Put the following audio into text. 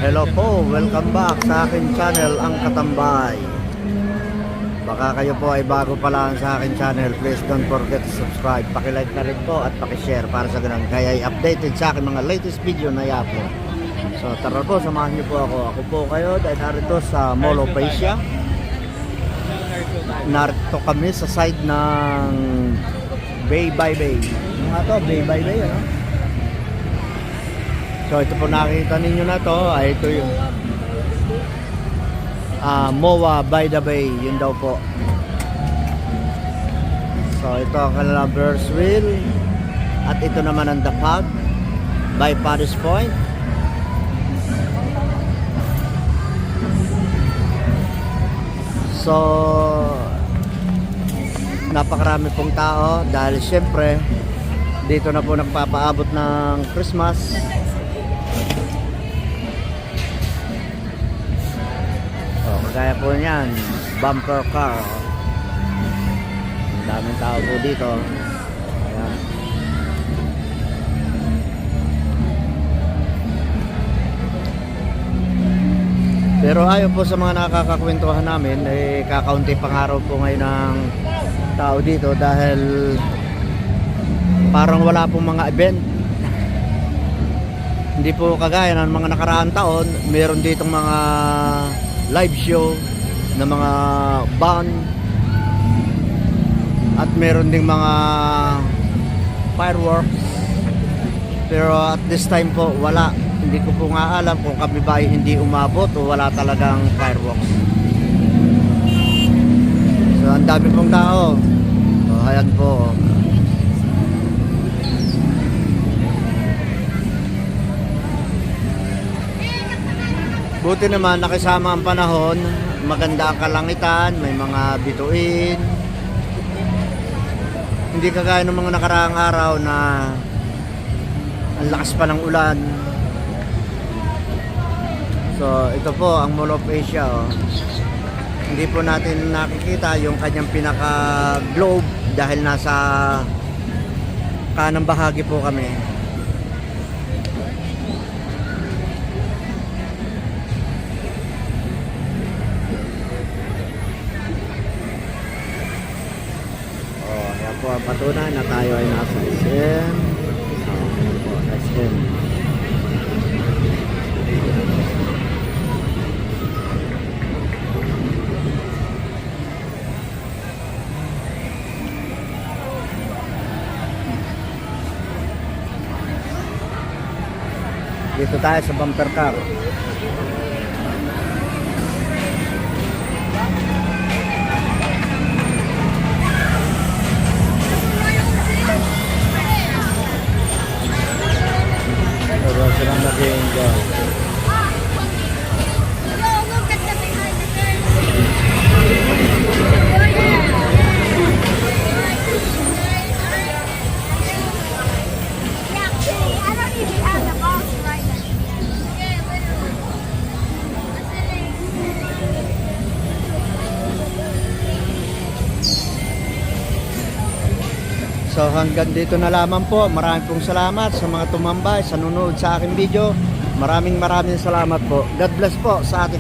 Hello po, welcome back sa akin channel, Ang Katambay. Baka kayo po ay bago pa lang sa akin channel, please don't forget to subscribe. Pakilike na rin po at pakishare para sa ganun kaya ay updated sa akin mga latest video na i-upload. So tara po, samahan niyo po ako. Ako po kayo dahil narito sa Mall of Asia. Narito kami sa side ng Bay by Bay. Ano to? Bay by Bay, ano? So ito po nakita ninyo na to, ay ito yung MOA by the Bay, yun daw po. So ito ang kanilang Bears Wheel at ito naman ang The Pub by Paddy's Point. So napakarami pong tao dahil syempre dito na po nagpapaabot ng Christmas. Kaya po niyan, bumper car. Ang daming tao po dito. Ayan. Pero ayon po sa mga nakakakwentuhan namin, kakaunti pang araw po ngayon ng tao dito dahil parang wala pong mga event. Hindi po kagaya ng mga nakaraang taon, meron ditong mga live show ng mga band at meron ding mga fireworks, pero at this time po wala. Hindi ko po nga alam kung kami ba ay hindi umabot o wala talagang fireworks. So ang dami pong tao. So ayan po. Buti naman nakisama ang panahon, maganda ang kalangitan, may mga bituin. Hindi kagaya ng mga nakaraang araw na ang lakas pa ng ulan. So ito po ang Mall of Asia. Hindi po natin nakikita yung kanyang pinaka globe dahil nasa kanang bahagi po kami. Po ang patunay na tayo ay nasa SM. Ayan po, SM. Dito tayo sa bumper car. Silang nag-enjoy. So hanggang dito na lamang po. Maraming pong salamat sa mga tumambay, sa nanonood sa aking video. Maraming salamat po. God bless po sa ating